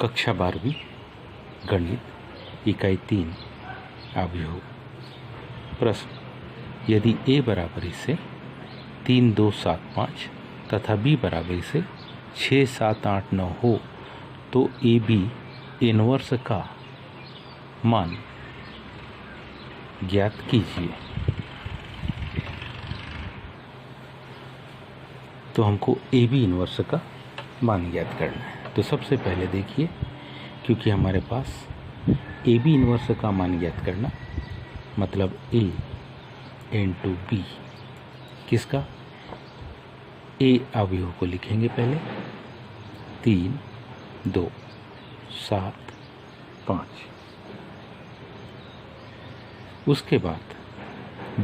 कक्षा 12वीं गणित इकाई 3 अवयव। प्रश्न, यदि a बराबरी से 3, 2, 7, 5 तथा b बराबरी से 6, 7, 8, 9 हो तो AB इनवर्स का मान ज्ञात कीजिए। तो हमको AB इनवर्स का मान ज्ञात करना है। तो सबसे पहले देखिए, क्योंकि हमारे पास AB इनवर्स का मान ज्ञात करना मतलब A इंटू B किसका, A अवयव को लिखेंगे पहले 3, 2, 7, 5। उसके बाद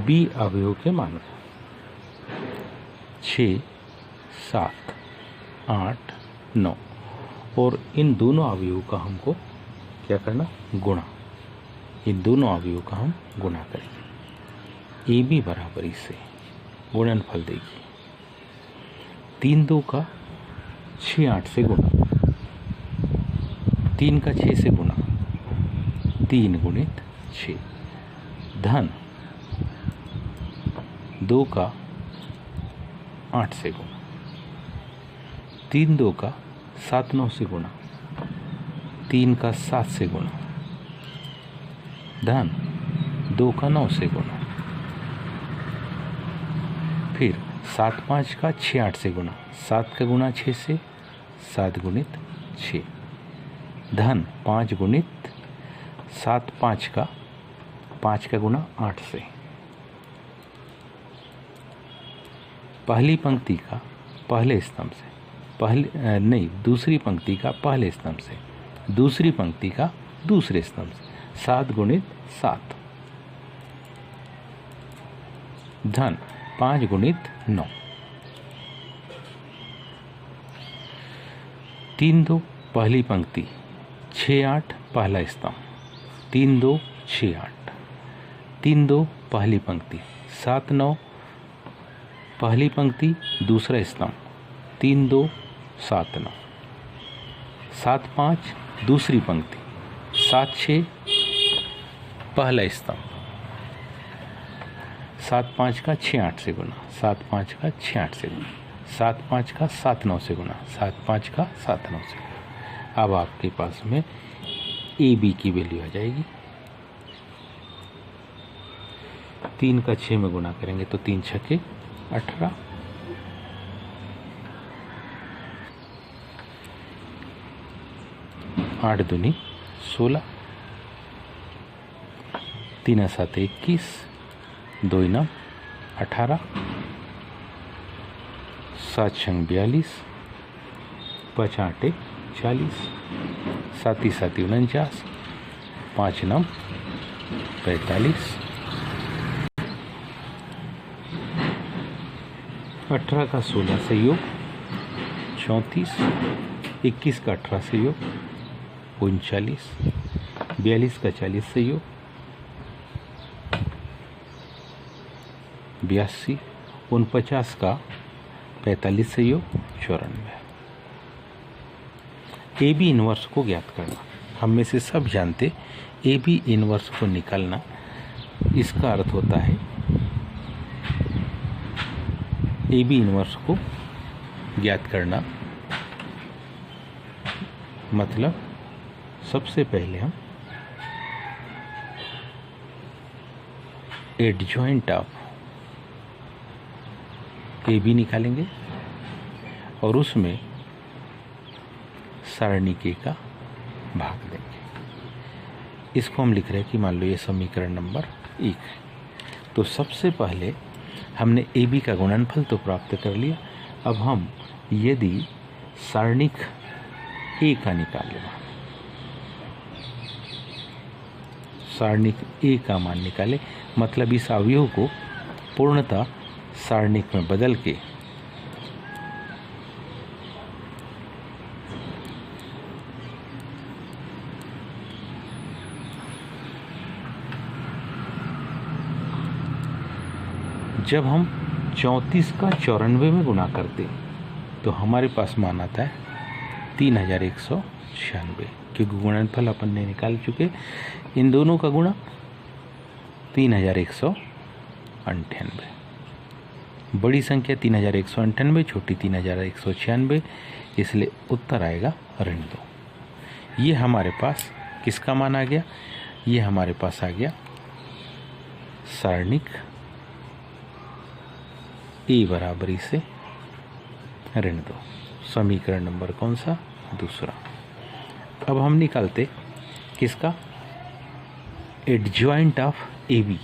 B अवयव के मान 6, 7, 8, 9 और इन दोनों अवयवों का हमको क्या करना, गुणा। इन दोनों अवयवों का हम गुणा करेंगे। AB बराबरी से गुणनफल देखिए, 3, 2 का 6, 8 से गुणा, 3 का 6 से गुणा, 3 गुणित 6 धन 2 का 8 से गुणा, 3, 2 का 7, 9 से गुणा, 3 का 7 से गुणा धन 2 का 9 से गुणा, फिर 7, 5 का 6, 8 से गुणा, 7 का गुणा 6 से 7 गुणित 6 धन 5 गुणित 7, 5 का गुणा 8 से। पहली पंक्ति का पहले स्तंभ से दूसरी पंक्ति का पहले स्तंभ से, दूसरी पंक्ति का दूसरे स्तंभ से 7 गुणित 7 धन 5 गुणित 9, 3, 2 पहली पंक्ति 6, 8 पहला स्तंभ, 3, 2, 6, 8, 3, 2 पहली पंक्ति 7, 9 पहली पंक्ति दूसरा स्तंभ, 3, 2, 7, 9, 7, 5 दूसरी पंक्ति, 7, 6 पहला स्तंभ, 7, 5 का 6, 8 से गुणा, 7, 5 का 6, 8 से गुणा, 7, 5 का 7, 9 से गुणा, 7, 5 का 7, 9 से गुणा। अब आपके पास में AB की वैल्यू आ जाएगी। 3 का 6 में गुणा करेंगे तो 3 छक्के 18, 8 दूनी 16, 3 7 21, 2 9 18, 7 6 42, 5 8 40, 7 7 49, 5 9 45, 18 का 16 से योग 34, 21 का 18 से योग 39, 42 का 40 से योग 82, 49 का 45 से योग 94। AB इनवर्स को ज्ञात करना। हम में से सब जानते AB इनवर्स को निकालना, इसका अर्थ होता है AB इनवर्स को ज्ञात करना मतलब सबसे पहले हम एडजॉइंट ऑफ AB निकालेंगे और उसमें सारणी K का भाग देंगे। इसको हम लिख रहे हैं कि मान लो ये समीकरण नंबर 1 है। तो सबसे पहले हमने AB का गुणनफल तो प्राप्त कर लिया। अब हम यदि सारणिक A का निकालें, सारणिक A का मान निकालें मतलब इस अवयव को पूर्णतः सारणिक में बदल के जब हम 34 का 94 में गुणा करते तो हमारे पास मान आता है 3196, क्योंकि गुणनफल अपन ने निकाल चुके। इन दोनों का गुणा 3198। बड़ी संख्या 3198, छोटी 3196, इसलिए उत्तर आएगा ऋण 2। ये हमारे पास किसका मान आ गया? ये हमारे पास आ गया सारणिक ए बराबरी से ऋण 2। समीकरण नंबर कौन सा? दूसरा। अब हम निकालते किसका? Adjoint of A B.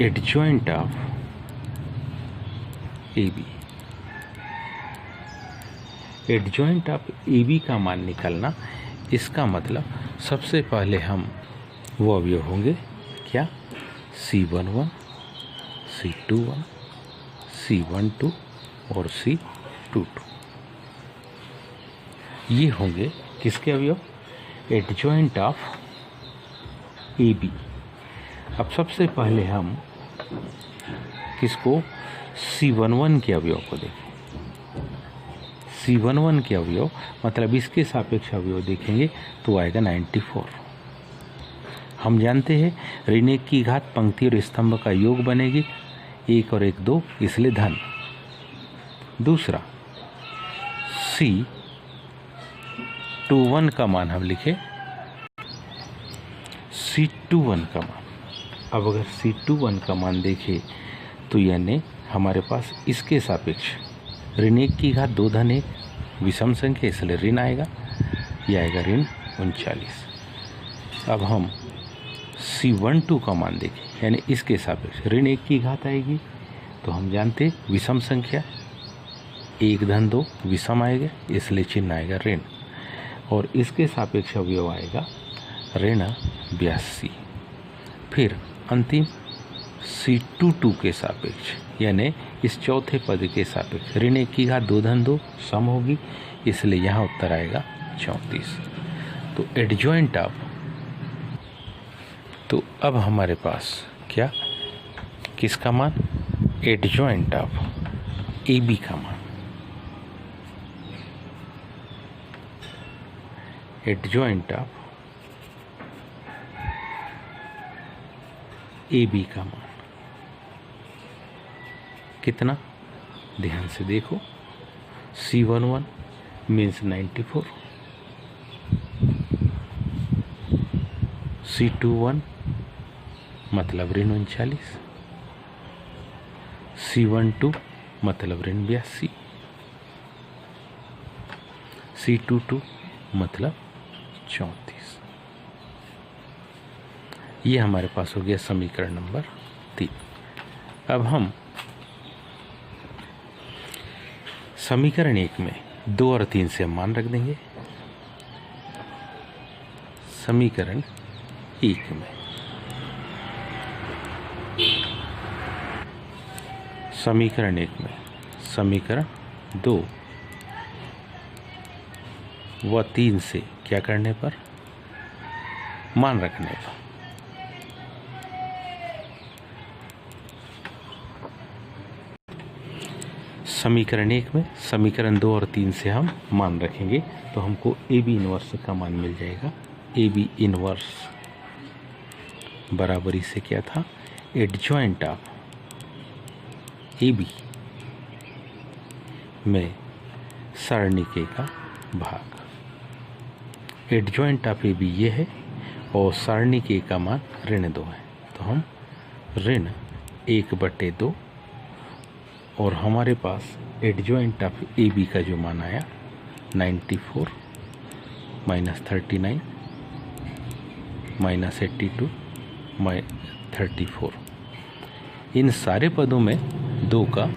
Adjoint of A B. Adjoint of A B का मान निकालना, इसका मतलब सबसे पहले हम वो अवयव होंगे क्या? C11, C21, C12 और C22। ये होंगे किसके अवयव? Adjoint of A B. अब सबसे पहले हम किसको? C11 के अवयव को देखें। C11 के अवयव मतलब इसके सापेक्ष अवयव देखेंगे तो आएगा 94। हम जानते हैं ऋण 1 की घात पंक्ति और स्तंभ का योग बनेगी, 1 और 1 2, इसलिए धन। दूसरा C21 का मान हम लिखे, C21 का मान। अब अगर C21 का मान देखें तो यानी हमारे पास इसके सापेक्ष ऋण 1 की घात 2 धन 1 विषम संख्या, इसलिए ऋण आएगा। यह आएगा ऋण 39। अब हम C12 का मान देखें, यानी इसके सापेक्ष ऋण 1 की घात आएगी, तो हम जानते विषम संख्या 1 धन 2 विषम आएगा, इसलिए चिन्ह आएगा ऋण। और इसके सापेक्ष अवयव आएगा ऋण 82। फिर अंतिम C22 के सापेक्ष, यानी इस चौथे पद के सापेक्ष ऋण 1 की घात 2 धन 2 सम होगी, इसलिए यहाँ उत्तर आएगा 34। तो एडजॉइंट ऑफ, तो अब हमारे पास क्या? किसका मान? एडजॉइंट ऑफ ए बी का मान। एडजॉइंट ऑफ ए बी का मान कितना? ध्यान से देखो। C11 मीन्स 94, C21 मतलब ऋण 39, C12 मतलब ऋण 82, C22 मतलब 34। ये हमारे पास हो गया समीकरण नंबर 3। अब हम समीकरण 1 में 2 और 3 से हम मान रख देंगे। समीकरण 1 में समीकरण 1 में समीकरण 2 व 3 से क्या करने पर? मान रखने पर। समीकरण 1 में समीकरण 2 और 3 से हम मान रखेंगे तो हमको ए बी इनवर्स का मान मिल जाएगा। ए बी इनवर्स बराबरी से क्या था? एडजॉइंट ऑफ ए बी में सारणी के का भाग। एडजॉइंट ऑफ ए बी ये है और सारणी के का मान ऋण 2 है, तो हम ऋण 1/2 और हमारे पास एडजॉइंट ऑफ ए बी का जो मान आया 94 माइनस 39 माइनस 82 34। इन सारे पदों में 2 का,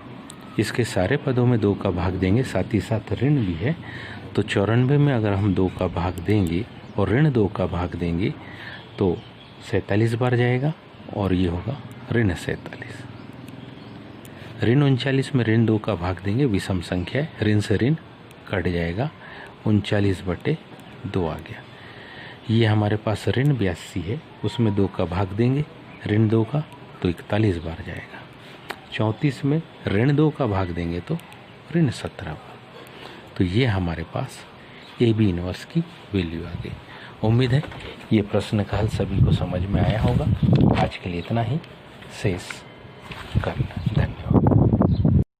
इसके सारे पदों में 2 का भाग देंगे, साथ ही साथ ऋण भी है, तो 94 में अगर हम 2 का भाग देंगे और ऋण 2 का भाग देंगे तो 47 बार जाएगा और ये होगा ऋण 47। ऋण 39 में ऋण 2 का भाग देंगे, विषम संख्या है, ऋण से ऋण कट जाएगा, 39/2 आ गया। ये हमारे पास ऋण 82 है, उसमें 2 का भाग देंगे ऋण 2 का, तो 41 बार जाएगा। 34 में ऋण 2 का भाग देंगे तो ऋण 17। तो ये हमारे पास ए बी इनवर्स की वैल्यू आ गई। उम्मीद है ये प्रश्न का हल सभी को समझ में आया होगा। आज के लिए इतना ही, शेष कल।